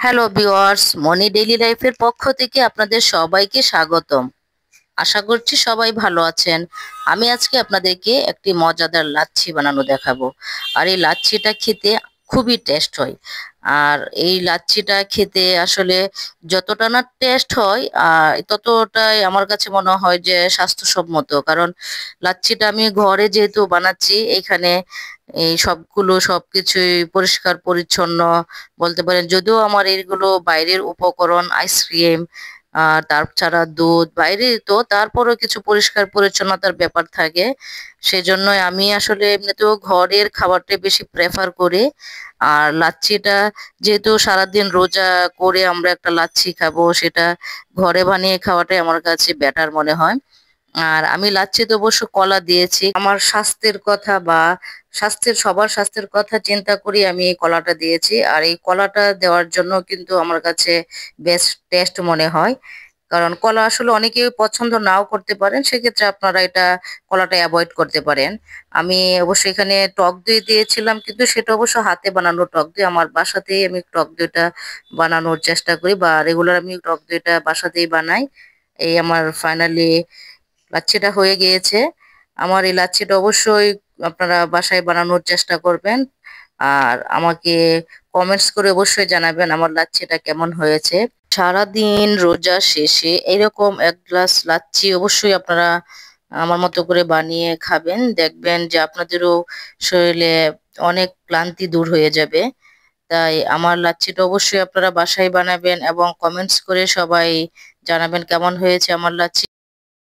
Hello viewers, মনি daily লাইফের পক্ষ থেকে আপনাদের সবাইকে স্বাগতম। আশা করছি সবাই ভালো আছেন। আমি আজকে আপনাদেরকে একটি মজাদার লাচ্ছি বানানো দেখাবো। আর এই লাচ্ছিটা খেতে খুবই টেস্ট হয়। আর এই লাচ্ছিটা খেতে আসলে যতটা না টেস্ট হয় ততটাই আমার কাছে মনে হয় যে স্বাস্থ্যসম্মত। কারণ লাচ্ছিটা আমি ঘরে যেহেতু বানাচ্ছি, এখানে এই সবকিছুই পরিষ্কার পরিচ্ছন্ন বলতে পারেন। যদিও আমার এইগুলো বাইরের উপকরণ, আইসক্রিম তার ছাড়া দুধ বাইরে, তো তারপরেও কিছু পরিষ্কার পরিচ্ছন্নতার ব্যাপার থাকে। সেজন্যই আমি আসলে এমনিতেও ঘরের খাবারটা বেশি প্রেফার করি। আর লাচ্ছিটা যেহেতু সারাদিন রোজা করে আমরা একটা লাচ্ছি খাবো, সেটা ঘরে বানিয়ে খাওয়াটাই আমার কাছে বেটার মনে হয়। আর আমি লাচ্ছিতে অবশ্য কলা দিয়েছি, আমার স্বাস্থ্যের কথা বা সবার স্বাস্থ্যের কথা চিন্তা করি আমি এই কলাটা দিয়েছি। আর এই কলাটা দেওয়ার জন্য কিন্তু আমার কাছে বেস্ট টেস্ট মনে হয়। কারণ কলা আসলে অনেকেই পছন্দ নাও করতে পারেন, সেক্ষেত্রে আপনারা কলাটা অ্যাভয়েড করতে পারেন। আমি অবশ্য এখানে টক দই দিয়েছিলাম, কিন্তু সেটা অবশ্য হাতে বানানো টক দই। আমার বাসাতেই আমি টক দইটা বানানোর চেষ্টা করি, বা রেগুলার আমি টক দইটা বাসাতেই বানাই। এই আমার ফাইনালি লাচ্ছিটা হয়ে গিয়েছে। আমার এই লাচ্ছিটা অবশ্যই আপনারা বাসায় বানানোর চেষ্টা করবেন। আর আমাকে কমেন্টস করে অবশ্যই জানাবেন আমার লাচ্ছিটা কেমন হয়েছে। সারাদিন রোজা শেষে এরকম এক গ্লাস লাচ্ছি অবশ্যই আপনারা আমার মতো করে বানিয়ে খাবেন। দেখবেন যে আপনাদেরও শরীরে অনেক ক্লান্তি দূর হয়ে যাবে। তাই আমার লাচ্ছিটা অবশ্যই আপনারা বাসায় বানাবেন এবং কমেন্টস করে সবাই জানাবেন কেমন হয়েছে আমার লাচ্ছি।